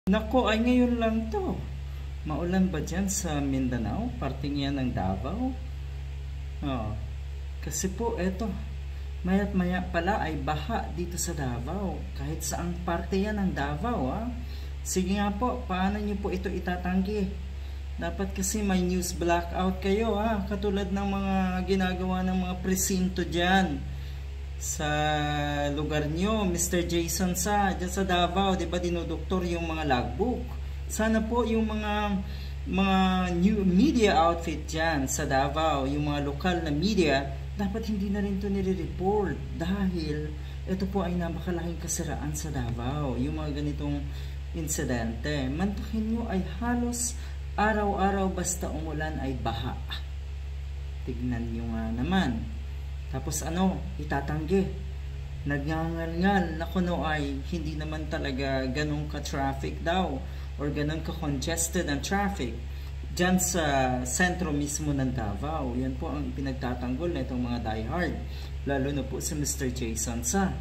Nako, ay ngayon lang to. Maulan ba dyan sa Mindanao? Parting yan ng Davao? Oh, kasi po, eto, maya't maya pala ay baha dito sa Davao. Kahit saang parte yan ng Davao, ha? Sige nga po, paano nyo po ito itatanggi? Dapat kasi may news blackout kayo, ha? Katulad ng mga ginagawa ng mga presinto dyan sa lugar nyo, Mr. Jason dyan sa Davao, di ba dinodoktor yung mga logbook? Sana po yung mga new media outfit dyan sa Davao, yung mga lokal na media, dapat hindi na rin to nire-report dahil ito po ay napakalaking kasiraan sa Davao, yung mga ganitong insidente. Mantakin nyo ay halos araw-araw basta umulan ay baha. Tignan nyo nga naman. Tapos ano, itatanggi. Nagngangal-ngal na kuno ay hindi naman talaga ganun ka-traffic daw or ganun ka-congested ang traffic dyan sa sentro mismo ng Davao. Yan po ang pinagtatanggol na itong mga diehard. Lalo na po si Mr. Jason Sa.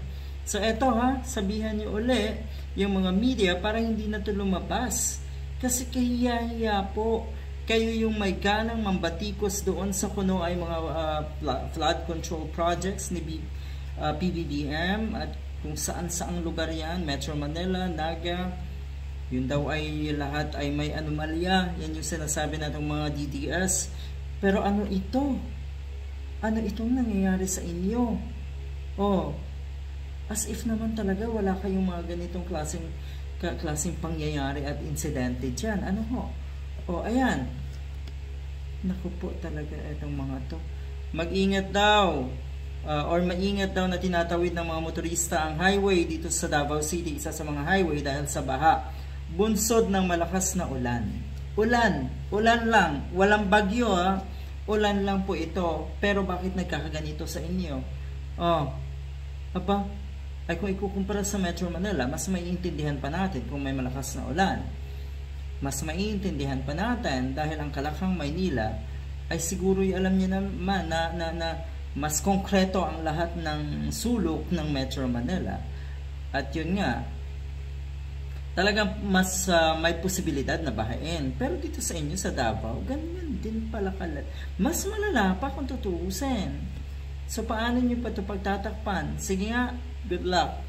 So eto ha, sabihan nyo uli yung mga media para hindi na ito lumabas. Kasi kahiya-hiya po. Kayo yung may ganang mambatikos doon sa kuno ay mga flood control projects ni PBBM at kung saan-saang lugar yan, Metro Manila, Naga, yun daw ay lahat ay may anomalya. Yan yung sinasabi natong mga DDS. Pero ano ito? Ano itong nangyayari sa inyo? Oh, as if naman talaga wala kayong mga ganitong klaseng pangyayari at insidente dyan. Ano ho? O, ayan. Naku po talaga itong mga to. Mag-ingat daw or maingat daw na tinatawid ng mga motorista ang highway dito sa Davao City, isa sa mga highway dahil sa baha. Bunsod ng malakas na ulan. Ulan lang. Walang bagyo ha. Ulan lang po ito. Pero bakit nagkakaganito sa inyo? Oh, aba, ay kung ikukumpara sa Metro Manila, mas maiintindihan pa natin kung may malakas na ulan. Mas maiintindihan pa natin dahil ang Kalakang Maynila ay siguro alam niyo naman na mas konkreto ang lahat ng sulok ng Metro Manila. At yun nga, talagang mas may posibilidad na bahain. Pero dito sa inyo sa Davao, ganyan din pala kalat. Mas malala pa kung tutuusin. So paano nyo pa ito pagtatakpan? Sige nga, good luck.